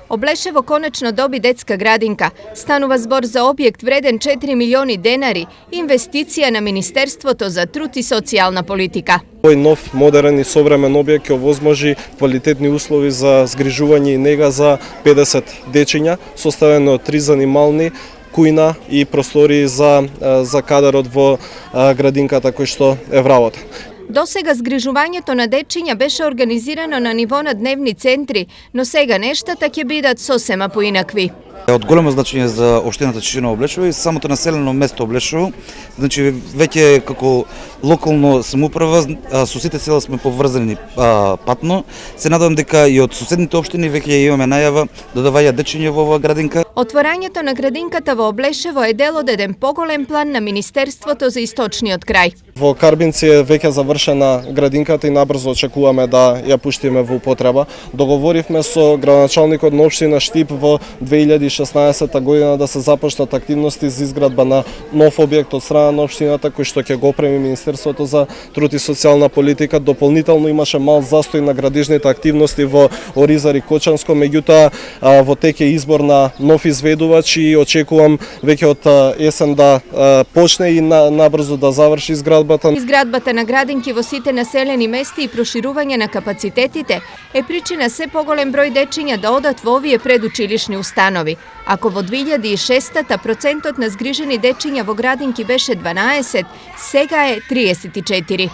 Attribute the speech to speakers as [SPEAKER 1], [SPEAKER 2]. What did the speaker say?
[SPEAKER 1] Obleševo konačno dobi detska gradinka. Stanova zbor za objekt vreden 4 milioni denari. Investicija na ministerstvo to za trud i socijalna politika.
[SPEAKER 2] Овој нов, модерен и современ објект ќе овозможи квалитетни услови за згрижување и нега за 50 дечиња, составено од 3 занимални, кујна и простории за кадарот во градинката кој што е вработен.
[SPEAKER 1] До сега згрижувањето на дечиња беше организирано на ниво на дневни центри, но сега нештата ќе бидат сосема поинакви.
[SPEAKER 3] Од големо значење за општината Чичиново Облешево и самото населено место Облешево. Значи веќе како локално самоуправа со сите села сме поврзани патно. Се надевам дека и од соседните општини веќе имаме најава да доаѓаат дечиња во оваа градинка.
[SPEAKER 1] Отворањето на градинката во Облешево е дел од еден поголем план на Министерството за источниот крај.
[SPEAKER 2] Во Карбинци е веќе завршена градинката и набрзо очекуваме да ја пуштиме во употреба. Договоривме со градоначалникот на општина Штип во 2016 година да се започнат активности за изградба на нов објект од страна на општината кој што ќе го опреми Министерството за труд и социјална политика. Дополнително имаше мал застој на градижните активности во Оризар и Кочанско, меѓутоа во тек е избор на нов изведувач и очекувам веќе од есен да почне и набрзо да заврши изградбата.
[SPEAKER 1] Изградбата на градинки во сите населени места и проширување на капацитетите е причина се поголем број дечиња да одат во овие предучилишни установи. Ако во 2006 процентот на згрижени дечиња во градинки беше 12, сега е 34.